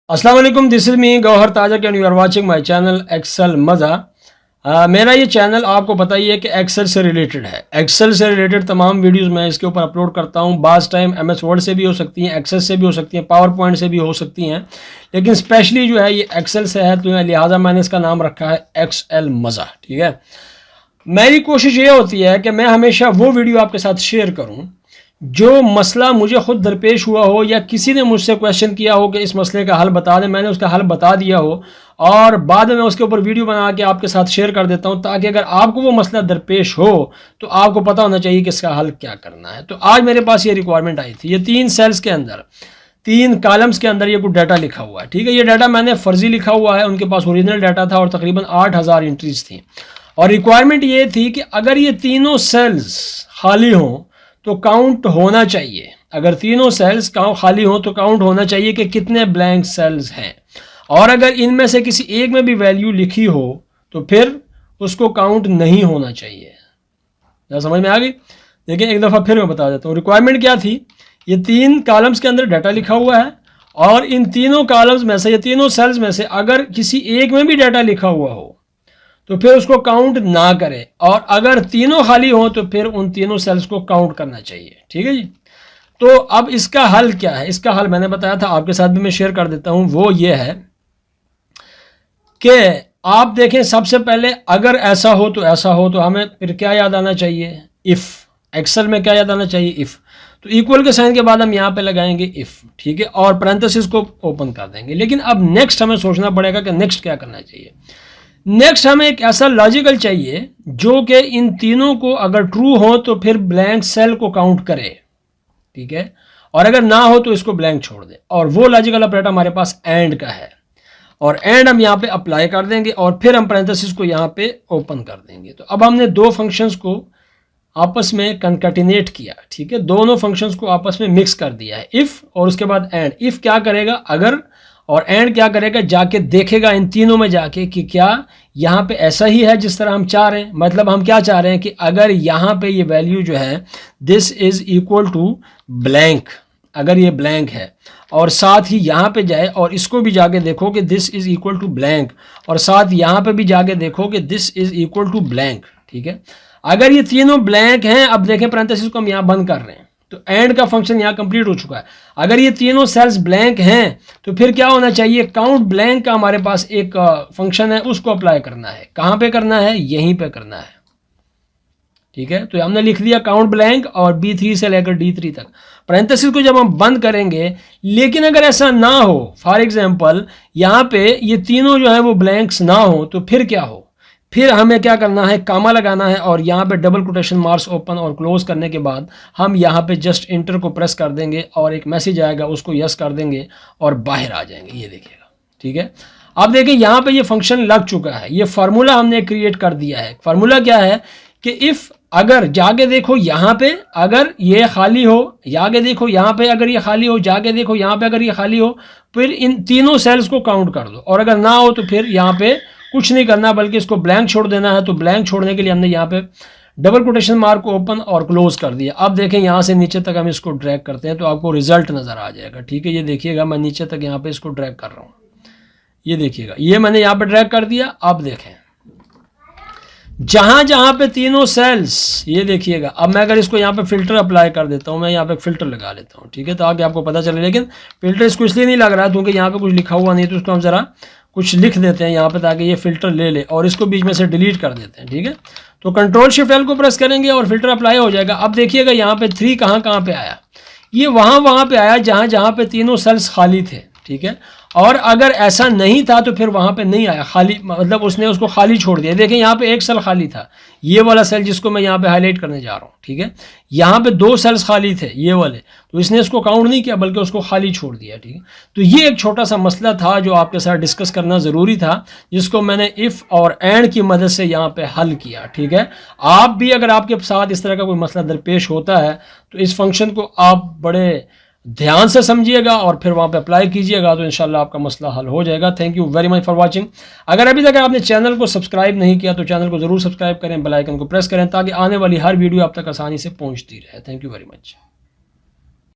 अस्सलाम वालेकुम, this is me Gauhar Tajak and you are watching my channel Excel मज़ा। मेरा ये चैनल आपको पता ही है कि एक्सेल से रिलेटेड है। एक्सेल से रिलेटेड तमाम वीडियोस मैं इसके ऊपर अपलोड करता हूँ। बाज़ टाइम एमएस वर्ड से भी हो सकती हैं, एक्सेल से भी हो सकती हैं, पावर पॉइंट से भी हो सकती हैं, लेकिन स्पेशली जो है ये एक्सेल से है, तो लिहाजा मैंने इसका नाम रखा है एक्सेल मज़ा। ठीक है, मेरी कोशिश ये होती है कि मैं हमेशा वो वीडियो आपके साथ शेयर करूँ जो मसला मुझे खुद दरपेश हुआ हो या किसी ने मुझसे क्वेश्चन किया हो कि इस मसले का हल बता दें, मैंने उसका हल बता दिया हो और बाद में मैं उसके ऊपर वीडियो बना के आपके साथ शेयर कर देता हूं, ताकि अगर आपको वो मसला दरपेश हो तो आपको पता होना चाहिए कि इसका हल क्या करना है। तो आज मेरे पास ये रिक्वायरमेंट आई थी। ये 3 सेल्स के अंदर 3 कॉलम्स के अंदर ये कुछ डाटा लिखा हुआ है। ठीक है, ये डाटा मैंने फर्जी लिखा हुआ है, उनके पास ओरिजिनल डाटा था और तकरीबन 8000 एंट्रीज थी। और रिक्वायरमेंट ये थी कि अगर ये तीनों सेल्स खाली हों तो काउंट होना चाहिए। अगर तीनों सेल्स खाली हों तो काउंट होना चाहिए कि कितने ब्लैंक सेल्स हैं, और अगर इनमें से किसी एक में भी वैल्यू लिखी हो तो फिर उसको काउंट नहीं होना चाहिए। क्या समझ में आ गई? देखिए एक दफ़ा फिर मैं बता देता हूँ रिक्वायरमेंट क्या थी। ये 3 कॉलम्स के अंदर डाटा लिखा हुआ है और इन तीनों कॉलम्स में से, ये तीनों सेल्स में से अगर किसी एक में भी डाटा लिखा हुआ हो तो फिर उसको काउंट ना करें, और अगर तीनों खाली हो तो फिर उन तीनों सेल्स को काउंट करना चाहिए। ठीक है जी। तो अब इसका हल क्या है? इसका हल मैंने बताया था, आपके साथ भी मैं शेयर कर देता हूं। वो ये है कि आप देखें, सबसे पहले अगर ऐसा हो तो हमें फिर क्या याद आना चाहिए? इफ़। एक्सेल में क्या याद आना चाहिए? इफ़। तो इक्वल के साइन के बाद हम यहाँ पे लगाएंगे इफ़। ठीक है, और पैरेंथेसिस को ओपन कर देंगे। लेकिन अब नेक्स्ट हमें सोचना पड़ेगा कि नेक्स्ट क्या करना चाहिए। नेक्स्ट हमें एक ऐसा लॉजिकल चाहिए जो कि इन तीनों को अगर ट्रू हो तो फिर ब्लैंक सेल को काउंट करे। ठीक है, और अगर ना हो तो इसको ब्लैंक छोड़ दे। और वो लॉजिकल ऑपरेटर हमारे पास एंड का है, और एंड हम यहाँ पे अप्लाई कर देंगे और फिर हम पैरेंथेसिस को यहाँ पे ओपन कर देंगे। तो अब हमने 2 फंक्शंस को आपस में कंकैटिनेट किया। ठीक है, दोनों फंक्शंस को आपस में मिक्स कर दिया है, इफ़ और उसके बाद एंड। इफ़ क्या करेगा? अगर, और एंड क्या करेगा? जाके देखेगा इन तीनों में जाके कि क्या यहाँ पे ऐसा ही है जिस तरह हम चाह रहे हैं। मतलब हम क्या चाह रहे हैं कि अगर यहाँ पे ये वैल्यू जो है this is equal to blank, अगर ये ब्लैंक है, और साथ ही यहाँ पे जाए और इसको भी जाके देखो कि this is equal to blank, और साथ यहाँ पे भी जाके देखो कि this is equal to blank. ठीक है, अगर ये तीनों ब्लैंक हैं, अब देखें पैरेंथेसिस को हम यहाँ बंद कर रहे हैं, तो एंड का फंक्शन यहाँ कंप्लीट हो चुका है। अगर ये तीनों सेल्स ब्लैंक हैं तो फिर क्या होना चाहिए? काउंट ब्लैंक का हमारे पास एक फंक्शन है, उसको अप्लाई करना है। कहाँ पे करना है? यहीं पे करना है। ठीक है, तो हमने लिख दिया काउंट ब्लैंक और B3 से लेकर D3 तक। पैरेंथेसिस को जब हम बंद करेंगे, लेकिन अगर ऐसा ना हो, फॉर एग्जांपल यहाँ पे ये तीनों जो है वो ब्लैंक्स ना हो, तो फिर क्या हो? फिर हमें क्या करना है? कामा लगाना है, और यहाँ पे डबल कोटेशन मार्क्स ओपन और क्लोज करने के बाद हम यहाँ पे जस्ट इंटर को प्रेस कर देंगे और एक मैसेज आएगा, उसको यस कर देंगे और बाहर आ जाएंगे। ये देखिएगा। ठीक है, अब देखिए यहाँ पे ये फंक्शन लग चुका है, ये फार्मूला हमने क्रिएट कर दिया है। फार्मूला क्या है कि इफ़, अगर जाके देखो यहाँ पे अगर ये खाली हो, जाके देखो यहाँ पे अगर ये खाली हो, जाके देखो यहाँ पे अगर ये खाली हो, फिर इन तीनों सेल्स को काउंट कर दो, और अगर ना हो तो फिर यहाँ पे कुछ नहीं करना बल्कि इसको ब्लैंक छोड़ देना है। तो ब्लैंक छोड़ने के लिए हमने यहाँ पे डबल कोटेशन मार्क को ओपन और क्लोज कर दिया। अब देखें यहाँ से नीचे तक हम इसको ड्रैग करते हैं तो आपको रिजल्ट नज़र आ जाएगा। ठीक है, ये देखिएगा, मैं नीचे तक यहाँ पे इसको ड्रैग कर रहा हूँ। ये देखिएगा, ये मैंने यहाँ पे ड्रैग कर दिया। अब देखें जहाँ जहाँ पे तीनों सेल्स, ये देखिएगा। अब मैं अगर इसको यहाँ पे फिल्टर अप्लाई कर देता हूँ, मैं यहाँ पे फिल्टर लगा लेता हूँ। ठीक है, ताकि आपको पता चले। लेकिन फिल्टर इसको इसलिए नहीं लग रहा है क्योंकि यहाँ पे कुछ लिखा हुआ नहीं, तो उसको हम ज़रा कुछ लिख देते हैं यहाँ पे ताकि ये फिल्टर ले ले, और इसको बीच में से डिलीट कर देते हैं। ठीक है, तो कंट्रोल शिफ्ट एल को प्रेस करेंगे और फिल्टर अप्लाई हो जाएगा। अब देखिएगा यहाँ पे 3 कहाँ पे आया? ये वहाँ पे आया जहाँ पे तीनों सेल्स खाली थे। ठीक है, और अगर ऐसा नहीं था तो फिर वहाँ पे नहीं आया, खाली, मतलब उसने उसको खाली छोड़ दिया। देखें यहाँ पे एक सेल खाली था, ये वाला सेल जिसको मैं यहाँ पे हाईलाइट करने जा रहा हूँ। ठीक है, यहाँ पे 2 सेल्स खाली थे, ये वाले, तो इसने इसको काउंट नहीं किया बल्कि उसको खाली छोड़ दिया। ठीक है, तो ये एक छोटा सा मसला था जो आपके साथ डिस्कस करना ज़रूरी था, जिसको मैंने इफ़ और एंड की मदद से यहाँ पे हल किया। ठीक है, आप भी अगर आपके साथ इस तरह का कोई मसला दरपेश होता है तो इस फंक्शन को आप बड़े ध्यान से समझिएगा और फिर वहाँ पे अप्लाई कीजिएगा, तो इंशाल्लाह आपका मसला हल हो जाएगा। Thank you very much for watching. अगर अभी तक आपने चैनल को सब्सक्राइब नहीं किया तो चैनल को ज़रूर सब्सक्राइब करें, बेल आइकन को प्रेस करें ताकि आने वाली हर वीडियो आप तक आसानी से पहुँचती रहे। Thank you very much.